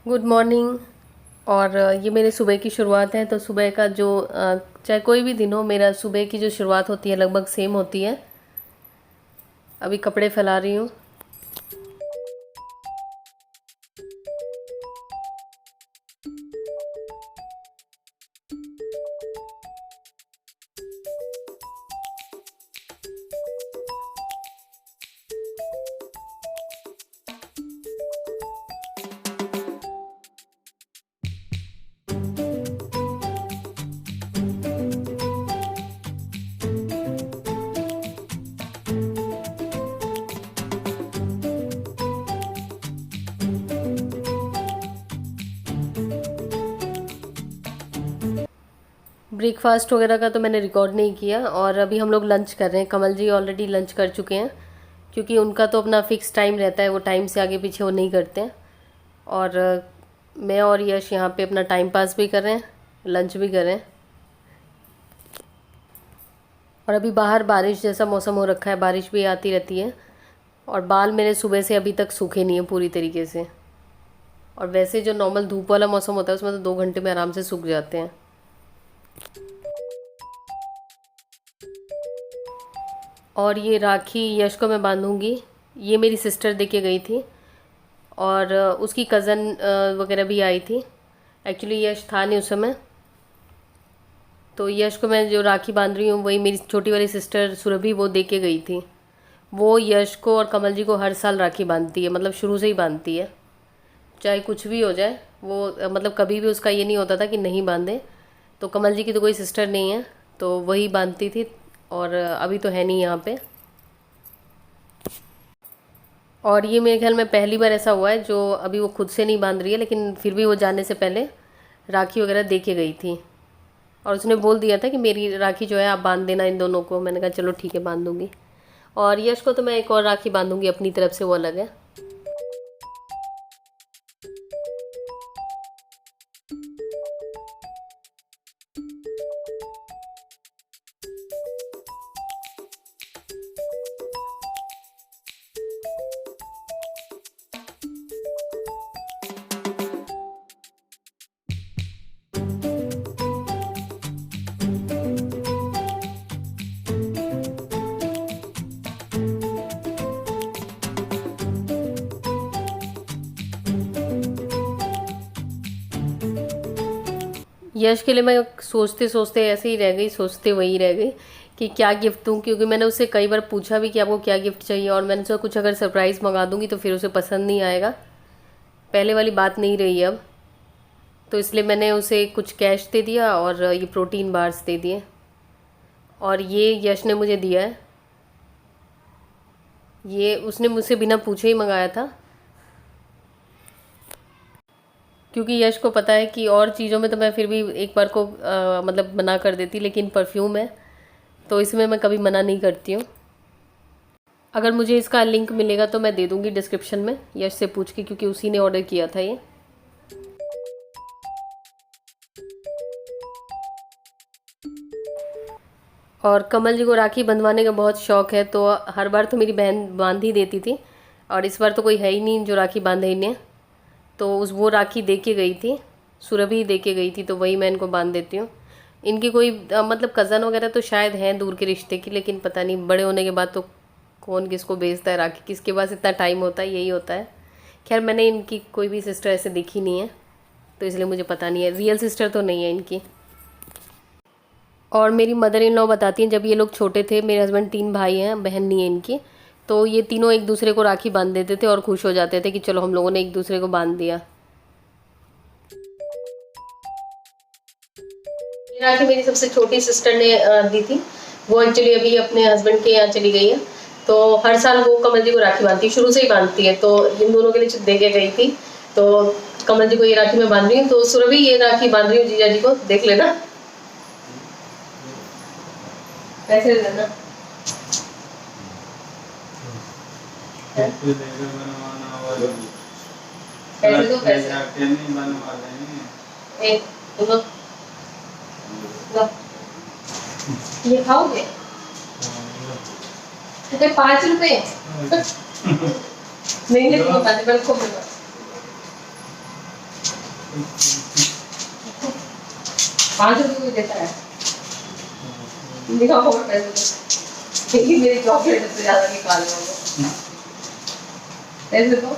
Good morning. और ये मेरे सुबह की शुरुआत है। तो सुबह का जो चाहे कोई भी दिन हो, मेरा सुबह की जो शुरुआत होती है लगभग सेम होती है। अभी कपड़े फैला रही हूँ। ब्रेकफास्ट वगैरह का तो मैंने रिकॉर्ड नहीं किया, और अभी हम लोग लंच कर रहे हैं। कमल जी ऑलरेडी लंच कर चुके हैं, क्योंकि उनका तो अपना फिक्स टाइम रहता है, वो टाइम से आगे पीछे वो नहीं करते हैं। और मैं और यश यहाँ पे अपना टाइम पास भी कर रहे हैं, लंच भी कर रहे हैं। और अभी बाहर बारिश जैसा मौसम हो रखा है, बारिश भी आती रहती है। और बाल मेरे सुबह से अभी तक सूखे नहीं हैं पूरी तरीके से। और वैसे जो नॉर्मल धूप वाला मौसम होता है उसमें तो 2 घंटे में आराम से सूख जाते हैं। और ये राखी यश को मैं बांधूंगी। ये मेरी सिस्टर दे के गई थी, और उसकी कज़न वगैरह भी आई थी। एक्चुअली यश था नहीं उस समय। तो यश को मैं जो राखी बांध रही हूँ वही मेरी छोटी वाली सिस्टर सुरभि वो दे के गई थी। वो यश को और कमल जी को हर साल राखी बांधती है, मतलब शुरू से ही बांधती है। चाहे कुछ भी हो जाए वो मतलब कभी भी उसका ये नहीं होता था कि नहीं बांधे। तो कमल जी की तो कोई सिस्टर नहीं है, तो वही बांधती थी। और अभी तो है नहीं यहाँ पे। और ये मेरे ख्याल में पहली बार ऐसा हुआ है जो अभी वो खुद से नहीं बांध रही है, लेकिन फिर भी वो जाने से पहले राखी वगैरह दे के गई थी। और उसने बोल दिया था कि मेरी राखी जो है आप बांध देना इन दोनों को। मैंने कहा चलो ठीक है, बांध दूंगी। और यश को तो मैं एक और राखी बांधूंगी अपनी तरफ से, वो अलग है। यश के लिए मैं सोचते सोचते ऐसे ही रह गई, सोचते वही रह गई कि क्या गिफ्ट दूँ। क्योंकि मैंने उससे कई बार पूछा भी कि आपको क्या गिफ्ट चाहिए, और मैंने सोचा कुछ अगर सरप्राइज़ मंगा दूँगी तो फिर उसे पसंद नहीं आएगा। पहले वाली बात नहीं रही अब। तो इसलिए मैंने उसे कुछ कैश दे दिया और ये प्रोटीन बार्स दे दिए। और ये यश ने मुझे दिया है। ये उसने मुझसे बिना पूछे ही मंगाया था, क्योंकि यश को पता है कि और चीज़ों में तो मैं फिर भी एक बार को मतलब मना कर देती, लेकिन परफ्यूम है तो इसमें मैं कभी मना नहीं करती हूँ। अगर मुझे इसका लिंक मिलेगा तो मैं दे दूँगी डिस्क्रिप्शन में, यश से पूछ के, क्योंकि उसी ने ऑर्डर किया था ये। और कमल जी को राखी बंधवाने का बहुत शौक है, तो हर बार तो मेरी बहन बांध ही देती थी, और इस बार तो कोई है ही नहीं जो राखी बांधे इन्हें। तो उस वो राखी दे के गई थी, सुरभि दे के गई थी, तो वही मैं इनको बांध देती हूँ। इनकी कोई मतलब कज़न वगैरह तो शायद हैं दूर के रिश्ते की, लेकिन पता नहीं बड़े होने के बाद तो कौन किसको भेजता है राखी, किसके पास इतना टाइम होता है, यही होता है। खैर मैंने इनकी कोई भी सिस्टर ऐसे देखी नहीं है, तो इसलिए मुझे पता नहीं है। रियल सिस्टर तो नहीं है इनकी। और मेरी मदर इन लॉ बताती हैं, जब ये लोग छोटे थे, मेरे हस्बैंड 3 भाई हैं, बहन नहीं है इनकी, तो ये तीनों एक दूसरे को राखी बांध देते थे और खुश हो जाते थे कि चलो हम लोगों ने एक दूसरे को बांध दिया। ये राखी मेरी सबसे छोटी सिस्टर ने दी थी। वो एक्चुअली अभी अपने हस्बैंड के यहाँ चली गई है, तो हर साल वो कमल जी को राखी बांधती है, शुरू से ही बांधती है। तो इन दोनों के लिए दे के गई थी, तो कमल जी को ये राखी मैं बांध रही हूँ। तो सुरभि ये राखी बांध रही हूँ जीजा जी को, देख लेना, पैसे दे देना। पैसे दो, पैसे एक दो, लो। ये खाओगे? 5 रुपए नहीं नहीं, तुम 5 रुपए को ₹5 कोई देता है? दिखाओ और पैसे दो। मेरी चॉकलेट से ज्यादा निकाल रहे हो। पैसे दो।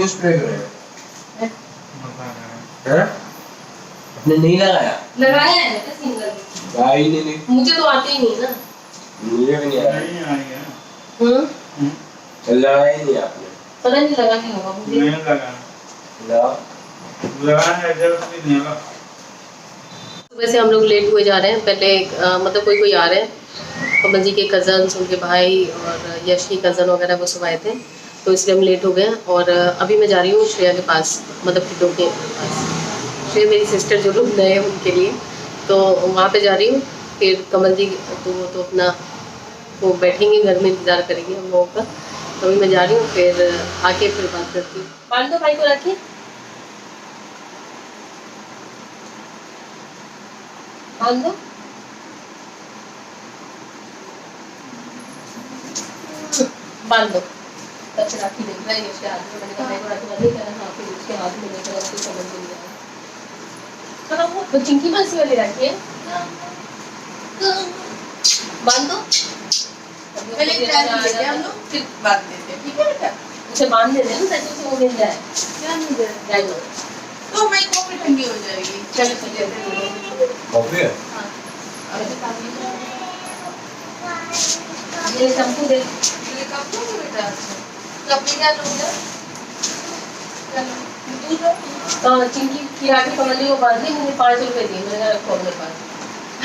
स्प्रे करें आपने नहीं लगाया है बेटा सिंगल। नहीं मुझे तो आते ही नहीं ना। मुझे भी नहीं आया। लगाया ही नहीं आपने। पता नहीं लगा नहीं होगा मुझे। नहीं लगा है जब भी नहीं लगा। सुबह से हम लोग लेट हुए जा रहे हैं। पहले मतलब कोई आ रहे हैं, कमल जी के कज़न्स, उनके भाई और यश की कज़न वगैरह वो सब आए थे, तो इसलिए हम लेट हो गए। और अभी मैं जा रही हूँ श्रेया के पास, मतलब किड्डो के पास। श्रेया मेरी सिस्टर जो लोग नए हैं उनके लिए, तो वहाँ पे जा रही हूँ। फिर कमल जी तो अपना वो बैठेंगे घर में, इंतज़ार करेंगे हम लोगों का। तो अभी मैं जा रही हूँ, फिर आके फिर बात करती हूँ। बांध दो भाई को, रखिए। बांध दो। बांध दो। तब से राखी देख रहा है उसके हाथ में। मैंने कहा मैं राखी बांधने का हाँ, फिर उसके हाथ में लेकर उसको समझ में नहीं आया। वो तो चिंकी मासी वाली राखी है। बांध दो। पहले हम लोग फिर बांध देते हैं, ठीक है बेटा? उसे बांध दे देना ताकि उसे वो मिल जाए। क्या मिल जाए? तो हमारी कॉफी ठंडी हो जाएगी। चलो चलिए। कॉफी है? ये शैम्पू दे। ये कप लो बेटा। कप में क्या लोगे? चलो दूध लो। तो चिंकी की राखी कमली को बांध दी। मुझे ₹5 दिए। मैंने कहा रखो अपने पास।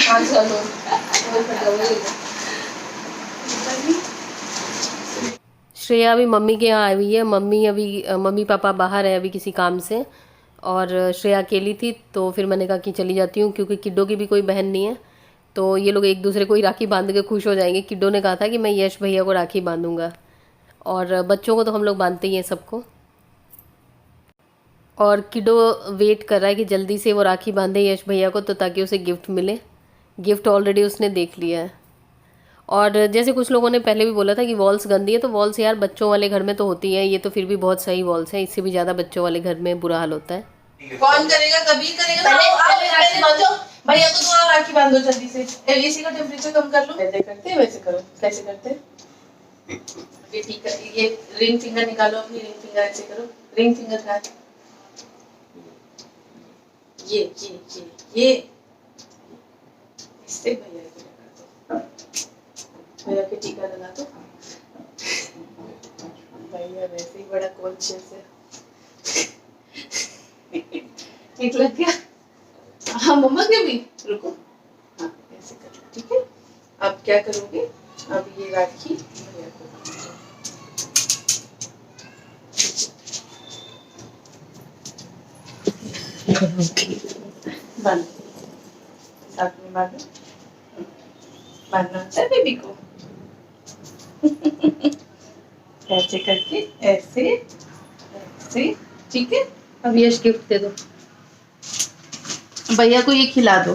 500 लो। श्रेया अभी मम्मी के यहाँ आई हुई है। मम्मी पापा बाहर है अभी किसी काम से, और श्रेया अकेली थी, तो फिर मैंने कहा कि चली जाती हूँ, क्योंकि किड्डो की भी कोई बहन नहीं है, तो ये लोग एक दूसरे को ही राखी बांध के खुश हो जाएंगे। किड्डो ने कहा था कि मैं यश भैया को राखी बांधूंगा, और बच्चों को तो हम लोग बांधते ही हैं सबको। और किड्डो वेट कर रहा है कि जल्दी से वो राखी बांधे यश भैया को, तो ताकि उसे गिफ्ट मिले। गिफ्ट ऑलरेडी उसने देख लिया है। और जैसे कुछ लोगों ने पहले भी बोला था कि वॉल्स गंदी है, तो वॉल्स यार बच्चों वाले घर में तो होती है, ये तो फिर भी बहुत सही वॉल्स है। इससे भी ज़्यादा बच्चों वाले घर में बुरा हाल होता है। कौन करेगा? कबीर करेगा। पहले राखी बांधो। भैया को तो राखी बांधो जल्दी से। एसी का टेम्परेचर कम कर लो। ऐसे करते हैं, वैसे करो। कैसे करते हैं? ये ठीक है। ये रिंग फिंगर निकालो अपनी। रिंग फिंगर ऐसे करो। रिंग फिंगर का ये इससे भैया को लगा दो। भैया के टीका लगा दो। भैया वैसे ही बड़ा कॉन्शियस है। ठीक लग गया? हाँ मम्मा के भी। रुको। हाँ ऐसे कर लो, ठीक है? अब क्या करोगे? अब ये राखी भैया को बांध। साथ में बांधो। बांधना होता है बेबी को। ऐसे करके, ऐसे ऐसे, ठीक है? अब यश गिफ्ट दे दो। भैया को ये खिला दो।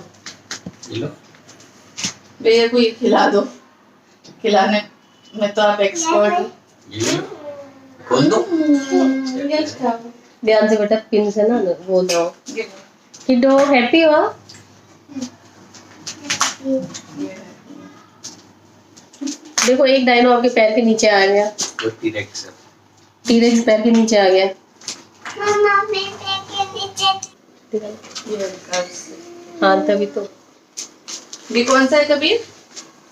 भैया को ये खिला दो। खिलाने में तो आप एक्सपर्ट हो। खोल दो। यस खाओ। ध्यान से बेटा, पिन से ना वो दो। किड्डो हैप्पी हो? देखो एक डायनो आपके पैर के नीचे आ गया। टीरेक्स पैर के नीचे आ गया। हाँ तभी तो। ये कौन सा है कबीर?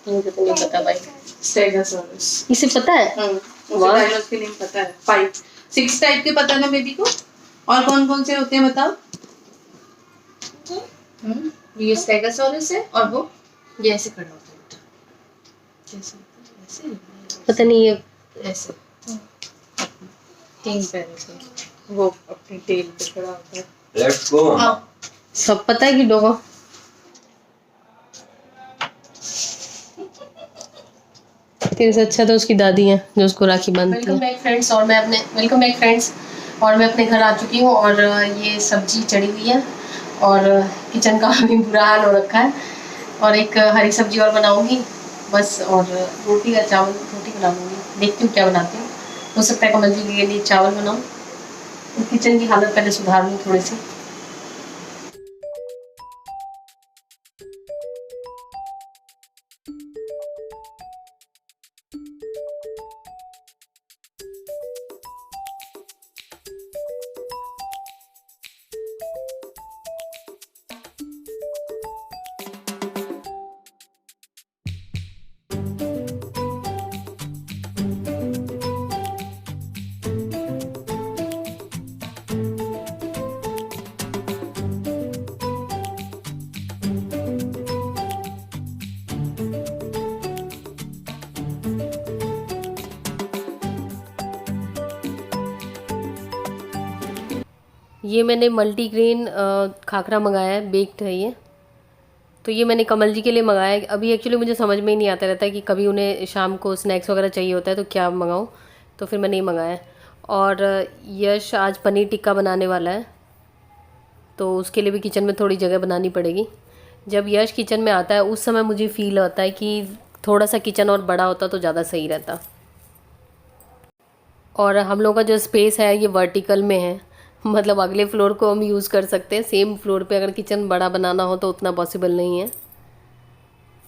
मुझे तो नहीं पता भाई। स्टेगोसॉरस। इसे पता है? मुझे डायनोस के नेम पता है। 6 टाइप के पता ना बेबी को? और कौन कौन से होते हैं बताओ? ये स्टेगोसॉरस है, और वो ये ऐसे खड़ा होता है बेटा। कैसे? ऐसे? पता नहीं ये ऐसे 3 पैर से वो अपनी टेल पे खड़ा होता है। Let's go. सब पता है किड्डो को। तेरे से अच्छा तो उसकी दादी है जो उसको राखी बांधती है। वेलकम बैक फ्रेंड्स, और मैं अपने घर आ चुकी हूँ, और ये सब्जी चढ़ी हुई है, और किचन का भी बुरा हाल हो रखा है, और एक हरी सब्जी और बनाऊंगी, बस। और रोटी या चावल, रोटी बना लूँगी, देखती हूँ क्या बनाती हूँ। हो सकता है कमल जी के लिए चावल बनाऊँ। किचन की हालत पहले सुधार लूँ थोड़ी सी। ये मैंने मल्टीग्रेन खाखरा मंगाया है, बेक्ड है ये। तो ये मैंने कमल जी के लिए मंगाया है। अभी एक्चुअली मुझे समझ में ही नहीं आता रहता है कि कभी उन्हें शाम को स्नैक्स वगैरह चाहिए होता है तो क्या मंगाऊँ, तो फिर मैंने ये मंगाया है। और यश आज पनीर टिक्का बनाने वाला है, तो उसके लिए भी किचन में थोड़ी जगह बनानी पड़ेगी। जब यश किचन में आता है उस समय मुझे फ़ील होता है कि थोड़ा सा किचन और बड़ा होता तो ज़्यादा सही रहता। और हम लोगों का जो स्पेस है ये वर्टिकल में है, मतलब अगले फ्लोर को हम यूज़ कर सकते हैं। सेम फ्लोर पे अगर किचन बड़ा बनाना हो तो उतना पॉसिबल नहीं है।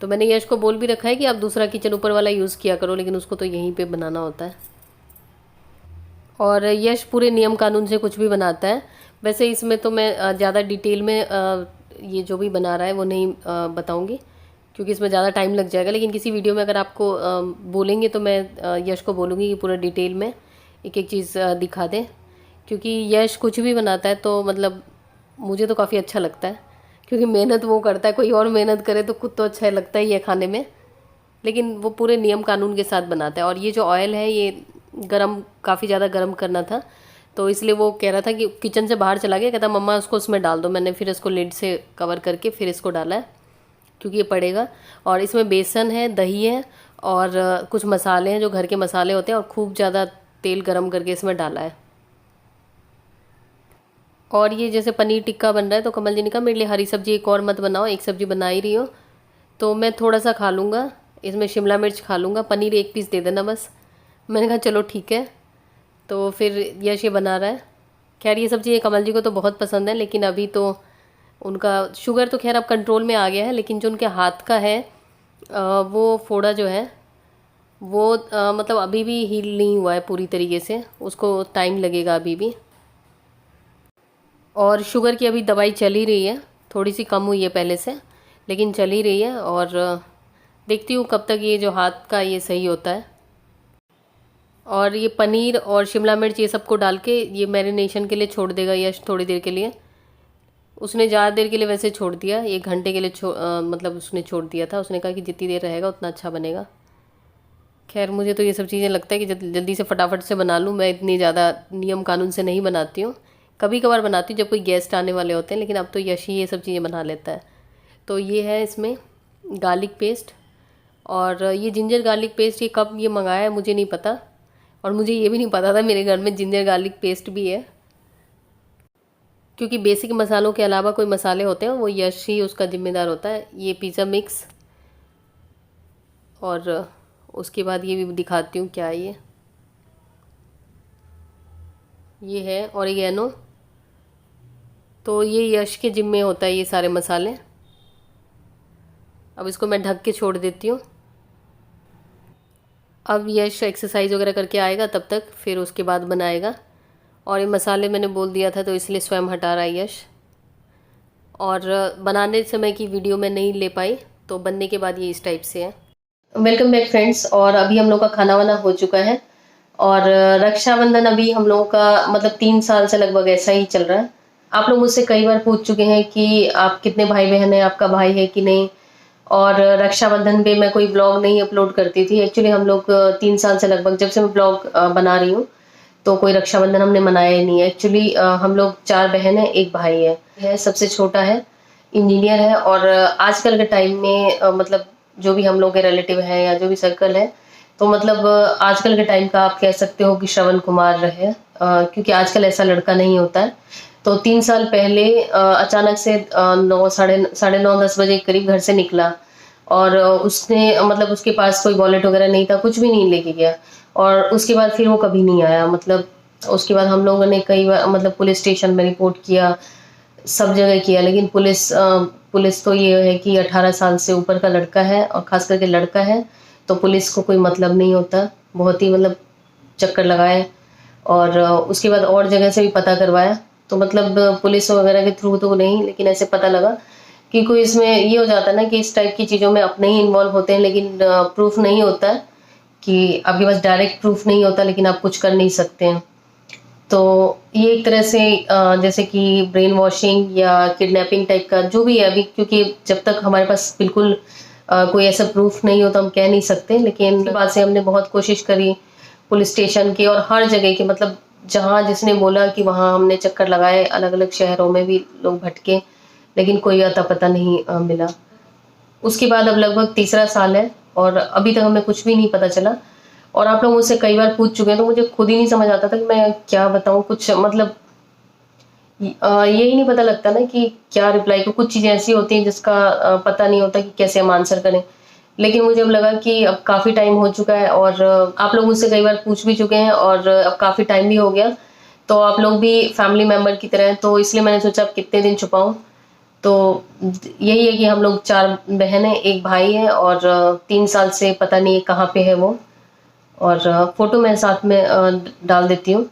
तो मैंने यश को बोल भी रखा है कि आप दूसरा किचन ऊपर वाला यूज़ किया करो, लेकिन उसको तो यहीं पे बनाना होता है। और यश पूरे नियम कानून से कुछ भी बनाता है। वैसे इसमें तो मैं ज़्यादा डिटेल में ये जो भी बना रहा है वो नहीं बताऊँगी, क्योंकि इसमें ज़्यादा टाइम लग जाएगा। लेकिन किसी वीडियो में अगर आपको बोलेंगे तो मैं यश को बोलूँगी कि पूरा डिटेल में एक एक चीज़ दिखा दें, क्योंकि यश कुछ भी बनाता है तो मतलब मुझे तो काफ़ी अच्छा लगता है, क्योंकि मेहनत वो करता है। कोई और मेहनत करे तो खुद तो अच्छा लगता ही है खाने में, लेकिन वो पूरे नियम कानून के साथ बनाता है। और ये जो ऑयल है ये गरम, काफ़ी ज़्यादा गरम करना था, तो इसलिए वो कह रहा था कि किचन से बाहर चला गया, कहता मम्मा उसको उसमें डाल दो। मैंने फिर इसको लिड से कवर करके फिर इसको डाला है, क्योंकि ये पड़ेगा। और इसमें बेसन है, दही है और कुछ मसाले हैं जो घर के मसाले होते हैं, और खूब ज़्यादा तेल गरम करके इसमें डाला है। और ये जैसे पनीर टिक्का बन रहा है तो कमल जी ने कहा मेरे लिए हरी सब्जी एक और मत बनाओ, एक सब्जी बना ही रही हो तो मैं थोड़ा सा खा लूँगा, इसमें शिमला मिर्च खा लूँगा, पनीर एक पीस दे देना बस। मैंने कहा चलो ठीक है। तो फिर यश ये बना रहा है। खैर ये सब्ज़ी ये कमल जी को तो बहुत पसंद है, लेकिन अभी तो उनका शुगर तो खैर अब कंट्रोल में आ गया है, लेकिन जो उनके हाथ का है वो फोड़ा जो है वो मतलब अभी भी हील नहीं हुआ है पूरी तरीके से, उसको टाइम लगेगा अभी भी। और शुगर की अभी दवाई चल ही रही है, थोड़ी सी कम हुई है पहले से, लेकिन चल ही रही है। और देखती हूँ कब तक ये जो हाथ का ये सही होता है। और ये पनीर और शिमला मिर्च ये सबको डाल के ये मैरिनेशन के लिए छोड़ देगा यश थोड़ी देर के लिए। उसने ज़्यादा देर के लिए वैसे छोड़ दिया, 1 घंटे के लिए मतलब उसने छोड़ दिया था। उसने कहा कि जितनी देर रहेगा उतना अच्छा बनेगा। खैर मुझे तो ये सब चीज़ें लगता है कि जल्दी से फटाफट से बना लूँ। मैं इतनी ज़्यादा नियम कानून से नहीं बनाती हूँ, कभी कभार बनाती हूँ जब कोई गेस्ट आने वाले होते हैं, लेकिन अब तो यश ही ये सब चीज़ें बना लेता है। तो ये है इसमें गार्लिक पेस्ट, और ये जिंजर गार्लिक पेस्ट ये कब ये मंगाया है मुझे नहीं पता, और मुझे ये भी नहीं पता था मेरे घर में जिंजर गार्लिक पेस्ट भी है, क्योंकि बेसिक मसालों के अलावा कोई मसाले होते हैं वो यश ही उसका जिम्मेदार होता है। ये पिज़्ज़ा मिक्स, और उसके बाद ये भी दिखाती हूँ क्या है ये है ऑरिगेनो। तो ये यश के जिम्मे होता है ये सारे मसाले। अब इसको मैं ढक के छोड़ देती हूँ। अब यश एक्सरसाइज वगैरह करके आएगा, तब तक फिर उसके बाद बनाएगा। और ये मसाले मैंने बोल दिया था तो इसलिए स्वयं हटा रहा है यश। और बनाने समय की वीडियो मैं नहीं ले पाई, तो बनने के बाद ये इस टाइप से है। Welcome back friends. और अभी हम लोग का खाना वाना हो चुका है, और रक्षाबंधन अभी हम लोगों का मतलब 3 साल से लगभग ऐसा ही चल रहा है। आप लोग मुझसे कई बार पूछ चुके हैं कि आप कितने भाई बहन हैं, आपका भाई है कि नहीं। और रक्षाबंधन पे मैं कोई ब्लॉग नहीं अपलोड करती थी। एक्चुअली हम लोग 3 साल से लगभग, जब से मैं ब्लॉग बना रही हूँ, तो कोई रक्षाबंधन हमने मनाया ही नहीं है। एक्चुअली हम लोग 4 बहन हैं, 1 भाई है। सबसे छोटा है, इंजीनियर है। और आजकल के टाइम में मतलब जो भी हम लोग के रिलेटिव हैं या जो भी सर्कल है, तो मतलब आजकल के टाइम का आप कह सकते हो कि श्रवण कुमार है, क्योंकि आजकल ऐसा लड़का नहीं होता है। तो 3 साल पहले अचानक से 9, साढ़े 9, 10 बजे करीब घर से निकला, और उसने मतलब उसके पास कोई वॉलेट वगैरह नहीं था, कुछ भी नहीं लेके गया। और उसके बाद फिर वो कभी नहीं आया। मतलब उसके बाद हम लोगों ने कई बार मतलब पुलिस स्टेशन में रिपोर्ट किया, सब जगह किया, लेकिन पुलिस तो ये है कि 18 साल से ऊपर का लड़का है और खास करके लड़का है तो पुलिस को कोई मतलब नहीं होता। बहुत ही मतलब चक्कर लगाए और उसके बाद और जगह से भी पता करवाया, तो मतलब पुलिस वगैरह के थ्रू तो नहीं, लेकिन ऐसे पता लगा कि कोई इसमें ये हो जाता है ना कि इस टाइप की चीज़ों में अपने ही इन्वॉल्व होते हैं, लेकिन प्रूफ नहीं होता है कि आपके पास डायरेक्ट प्रूफ नहीं होता, लेकिन आप कुछ कर नहीं सकते हैं। तो ये एक तरह से जैसे कि ब्रेन वॉशिंग या किडनैपिंग टाइप का जो भी है अभी, क्योंकि जब तक हमारे पास बिल्कुल कोई ऐसा प्रूफ नहीं हो तो हम कह नहीं सकते। लेकिन इसके बाद से हमने बहुत कोशिश करी पुलिस स्टेशन की और हर जगह की, मतलब जहाँ जिसने बोला कि वहाँ हमने चक्कर लगाए, अलग अलग शहरों में भी लोग भटके, लेकिन कोई अता पता नहीं मिला। उसके बाद अब लगभग तीसरा साल है और अभी तक हमें कुछ भी नहीं पता चला। और आप लोग मुझसे कई बार पूछ चुके हैं तो मुझे खुद ही नहीं समझ आता था कि मैं क्या बताऊं। कुछ मतलब यही नहीं पता लगता ना कि क्या रिप्लाई को। कुछ चीज़ें ऐसी होती हैं जिसका पता नहीं होता कि कैसे हम आंसर करें। लेकिन मुझे अब लगा कि अब काफ़ी टाइम हो चुका है और आप लोग मुझसे कई बार पूछ भी चुके हैं और अब काफ़ी टाइम भी हो गया, तो आप लोग भी फैमिली मेम्बर की तरह हैं, तो इसलिए मैंने सोचा अब कितने दिन छुपाऊं। तो यही है कि हम लोग 4 बहन हैं, 1 भाई है और 3 साल से पता नहीं कहाँ पे है वो। और फोटो मैं साथ में डाल देती हूँ।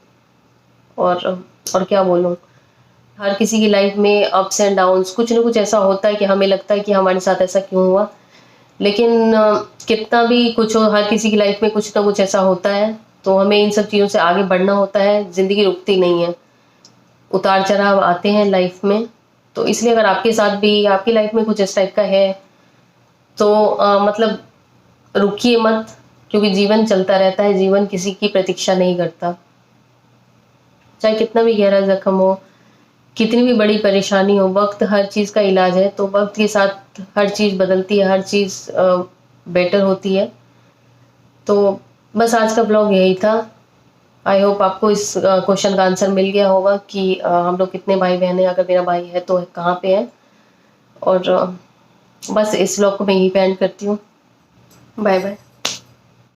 और क्या बोलूँ, हर किसी की लाइफ में अप्स एंड डाउन्स कुछ ना कुछ ऐसा होता है कि हमें लगता है कि हमारे साथ ऐसा क्यों हुआ। लेकिन कितना भी कुछ हो, हर किसी की लाइफ में कुछ ना कुछ ऐसा होता है, तो हमें इन सब चीज़ों से आगे बढ़ना होता है। ज़िंदगी रुकती नहीं है, उतार चढ़ाव आते हैं लाइफ में। तो इसलिए अगर आपके साथ भी आपकी लाइफ में कुछ इस टाइप का है तो मतलब रुकिए मत, क्योंकि जीवन चलता रहता है, जीवन किसी की प्रतीक्षा नहीं करता। चाहे कितना भी गहरा जख्म हो, कितनी भी बड़ी परेशानी हो, वक्त हर चीज़ का इलाज है। तो वक्त के साथ हर चीज़ बदलती है, हर चीज़ बेटर होती है। तो बस आज का ब्लॉग यही था। आई होप आपको इस क्वेश्चन का आंसर मिल गया होगा कि हम लोग कितने भाई बहन हैं, अगर मेरा भाई है तो कहाँ पे है। और बस इस ब्लॉग को मैं यहीं पे एंड करती हूँ। Bye bye.